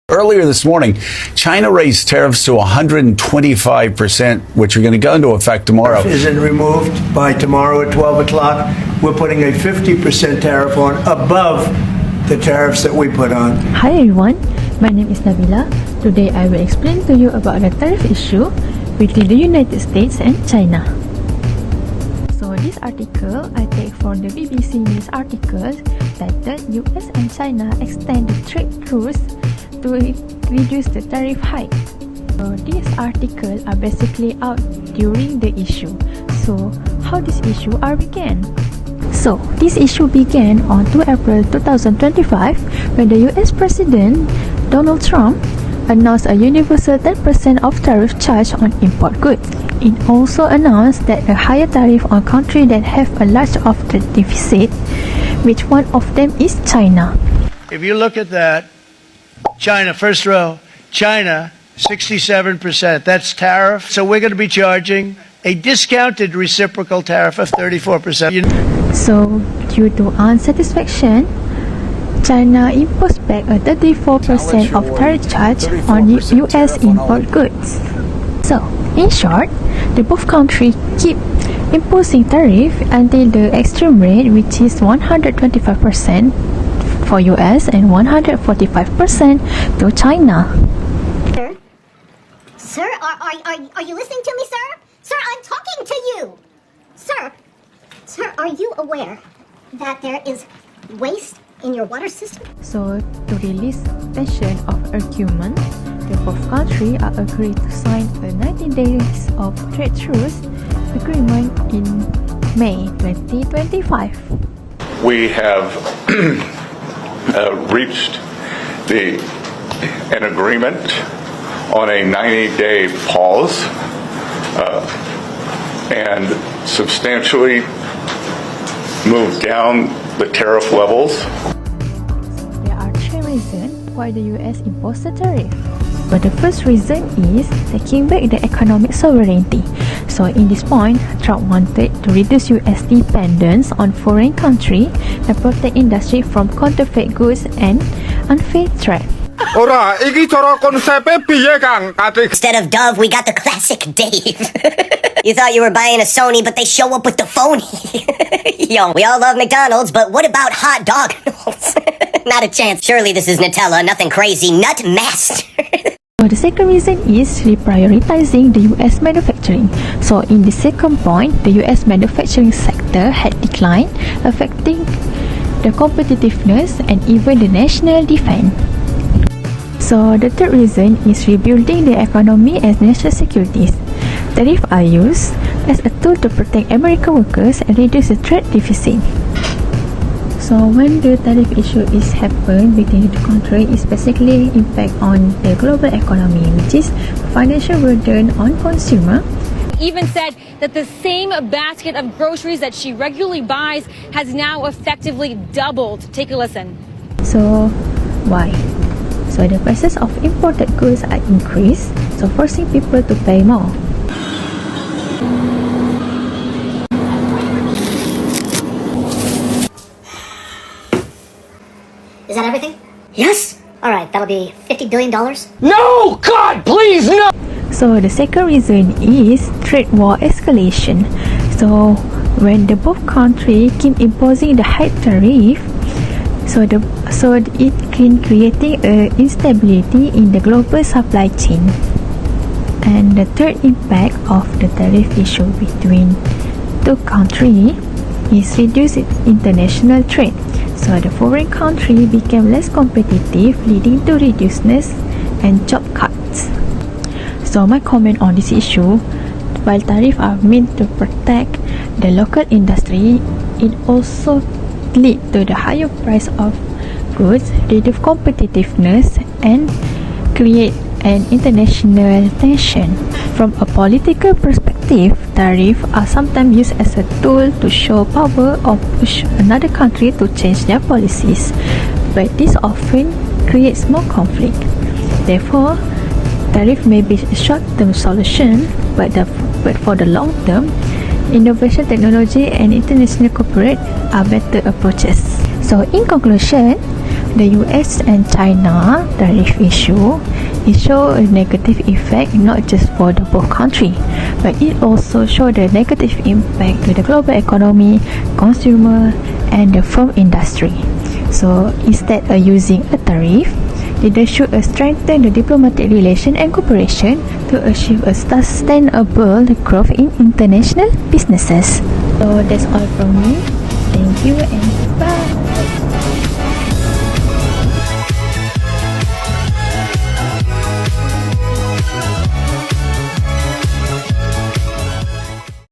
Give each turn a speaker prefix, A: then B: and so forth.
A: Earlier this morning, China raised tariffs to 125%, which are going to go into effect tomorrow.
B: Isn't removed by tomorrow at 12 o'clock. We're putting a 50% tariff on above the tariffs that we put on.
C: Hi everyone, my name is Nabilah. Today I will explain to you about the tariff issue between the United States and China. So this article I take from the BBC News article titled US and China extend the trade truce to reduce the tariff hike. So these articles are basically out during the issue. So how this issue began? So this issue began on 2 April 2025 when the US President Donald Trump announced a universal 10% of tariff charge on import goods. It also announced that a higher tariff on countries that have a large of the deficit, which one of them is China.
B: If you look at that, China, first row, China, 67%. That's tariff. So we're going to be charging a discounted reciprocal tariff of 34%.
C: So, due to unsatisfaction, China imposed back a 34% of tariff charge on US import goods. So, in short, the both countries keep imposing tariff until the extreme rate, which is 125% for US and 145% to China.
D: Sir, are you listening to me, sir? Sir, I'm talking to you. Sir, are you aware that there is waste in your water system?
C: So, to release tension of argument, the both countries are agreed to sign a 90 days of trade truce agreement in May 2025.
E: We have reached an agreement on a 90-day pause and substantially moved down the tariff levels.
C: There are three reasons why the US imposed the tariff. But the first reason is taking back the economic sovereignty. So in this point, Trump wanted to reduce US dependence on foreign countries and protect industry from counterfeit goods and unfair trade.
D: Instead of Dove, we got the classic Dave. You thought you were buying a Sony, but they show up with the phony. Yo, we all love McDonald's, but what about hot dog noodles? Not a chance. Surely this is Nutella, nothing crazy. Nut master.
C: So the second reason is reprioritizing the US manufacturing. So in the second point, the US manufacturing sector had declined, affecting the competitiveness and even the national defense. So the third reason is rebuilding the economy as national security. Tariffs are used as a tool to protect American workers and reduce the trade deficit. So when the tariff issue is happen between the country, is basically impact on the global economy, which is financial burden on consumer.
F: Even said that the same basket of groceries that she regularly buys has now effectively doubled. Take a listen.
C: So why? So the prices of imported goods are increased, so forcing people to pay more.
D: Is that everything? Yes. All right, that'll be $50 billion.
G: No! God, please, no!
C: So the second reason is trade war escalation. So when the both countries keep imposing the high tariff, so it can creating a instability in the global supply chain. And the third impact of the tariff issue between two countries is reduced international trade. So the foreign country became less competitive, leading to reducedness and job cuts. So my comment on this issue, while tariffs are meant to protect the local industry, it also lead to the higher price of goods, reduce competitiveness, and create an international tension. From a political perspective, tariffs are sometimes used as a tool to show power or push another country to change their policies, but this often creates more conflict. Therefore, tariff may be a short-term solution, but for the long term, innovation, technology, and international cooperation are better approaches. So in conclusion, the US and China tariff issue, it shows a negative effect not just for the both country, but it also shows the negative impact to the global economy, consumer, and the film industry. So instead of using a tariff, they should strengthen the diplomatic relation and cooperation to achieve a sustainable growth in international businesses. So that's all from me. Thank you and